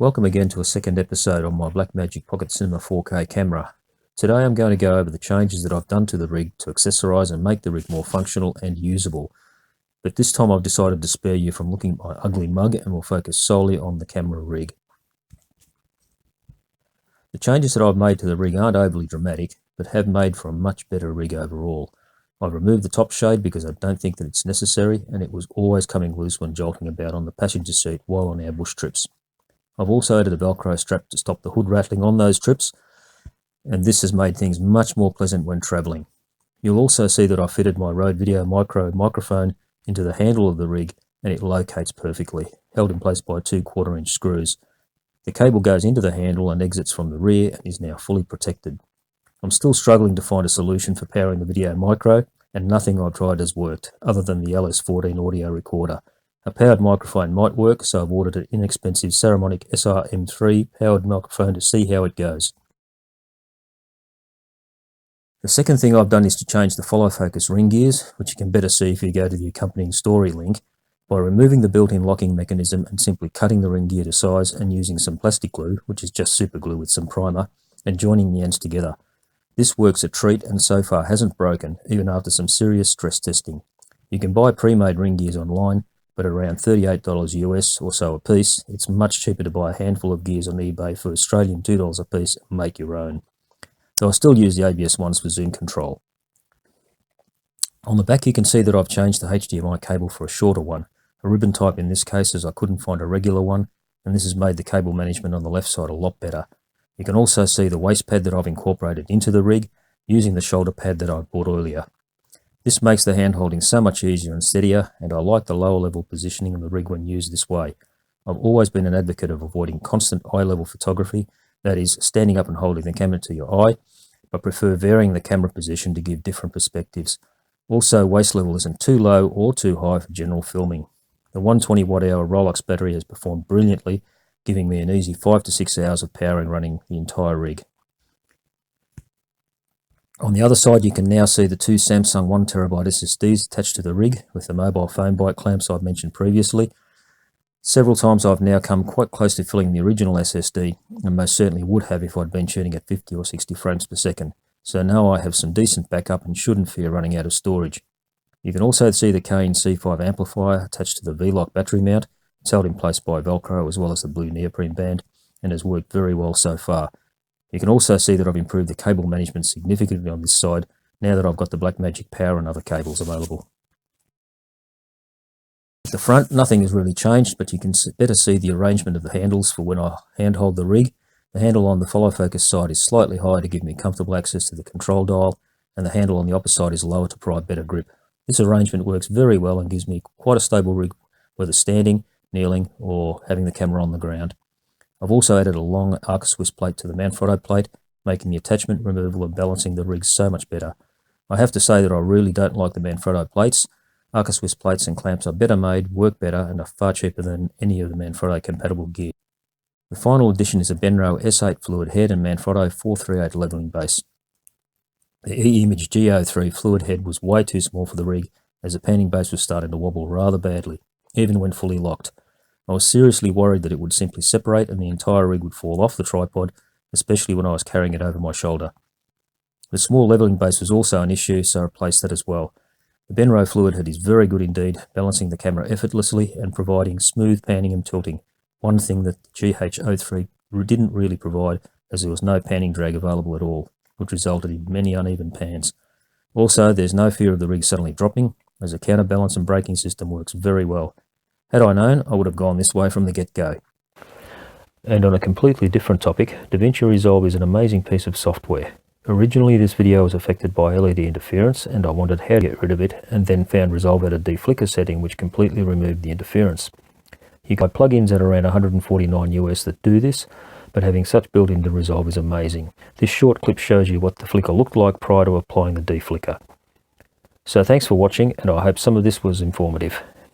Welcome again to a second episode on my Blackmagic Pocket Cinema 4K camera. Today I'm going to go over the changes that I've done to the rig to accessorise and make the rig more functional and usable. But this time I've decided to spare you from looking at my ugly mug and will focus solely on the camera rig. The changes that I've made to the rig aren't overly dramatic, but have made for a much better rig overall. I've removed the top shade because I don't think that it's necessary, and it was always coming loose when jolting about on the passenger seat while on our bush trips. I've also added a Velcro strap to stop the hood rattling on those trips, and this has made things much more pleasant when travelling. You'll also see that I fitted my Rode Video microphone into the handle of the rig, and it locates perfectly, held in place by 2 1/4-inch screws. The cable goes into the handle and exits from the rear and is now fully protected. I'm still struggling to find a solution for powering the Video Micro, and nothing I've tried has worked, other than the LS14 audio recorder. A powered microphone might work, so I've ordered an inexpensive Saramonic SRM3 powered microphone to see how it goes. The second thing I've done is to change the follow focus ring gears, which you can better see if you go to the accompanying story link, by removing the built-in locking mechanism and simply cutting the ring gear to size and using some plastic glue, which is just super glue with some primer, and joining the ends together. This works a treat and so far hasn't broken, even after some serious stress testing. You can buy pre-made ring gears online, but at around $38 US or so a piece, it's much cheaper to buy a handful of gears on eBay for Australian $2 a piece and make your own. Though I still use the ABS ones for zoom control. On the back you can see that I've changed the HDMI cable for a shorter one, a ribbon type in this case, as I couldn't find a regular one, and this has made the cable management on the left side a lot better. You can also see the waist pad that I've incorporated into the rig, using the shoulder pad that I bought earlier. This makes the hand holding so much easier and steadier, and I like the lower level positioning of the rig when used this way. I've always been an advocate of avoiding constant eye level photography, that is, standing up and holding the camera to your eye, but prefer varying the camera position to give different perspectives. Also, waist level isn't too low or too high for general filming. The 120 watt-hour Rolex battery has performed brilliantly, giving me an easy 5 to 6 hours of powering running the entire rig. On the other side you can now see the 2 Samsung 1TB SSDs attached to the rig with the mobile phone bite clamps I've mentioned previously. Several times I've now come quite close to filling the original SSD, and most certainly would have if I'd been shooting at 50 or 60 frames per second, so now I have some decent backup and shouldn't fear running out of storage. You can also see the Kane C5 amplifier attached to the V-Lock battery mount. It's held in place by Velcro as well as the blue neoprene band, and has worked very well so far. You can also see that I've improved the cable management significantly on this side, now that I've got the Blackmagic power and other cables available. At the front, nothing has really changed, but you can better see the arrangement of the handles for when I handhold the rig. The handle on the follow focus side is slightly higher to give me comfortable access to the control dial, and the handle on the opposite side is lower to provide better grip. This arrangement works very well and gives me quite a stable rig, whether standing, kneeling, or having the camera on the ground. I've also added a long Arca Swiss plate to the Manfrotto plate, making the attachment, removal and balancing the rig so much better. I have to say that I really don't like the Manfrotto plates. Arca Swiss plates and clamps are better made, work better, and are far cheaper than any of the Manfrotto compatible gear. The final addition is a Benro S8 fluid head and Manfrotto 438 leveling base. The E-Image G03 fluid head was way too small for the rig, as the panning base was starting to wobble rather badly, even when fully locked. I was seriously worried that it would simply separate and the entire rig would fall off the tripod, especially when I was carrying it over my shoulder. The small leveling base was also an issue, so I replaced that as well. The Benro fluid head is very good indeed, balancing the camera effortlessly and providing smooth panning and tilting, one thing that the GH03 didn't really provide, as there was no panning drag available at all, which resulted in many uneven pans. Also, there's no fear of the rig suddenly dropping, as the counterbalance and braking system works very well. Had I known, I would have gone this way from the get-go. And on a completely different topic, DaVinci Resolve is an amazing piece of software. Originally this video was affected by LED interference, and I wondered how to get rid of it, and then found Resolve at a deflicker setting which completely removed the interference. You can buy plugins at around $149 US that do this, but having such built into Resolve is amazing. This short clip shows you what the flicker looked like prior to applying the deflicker. So thanks for watching, and I hope some of this was informative.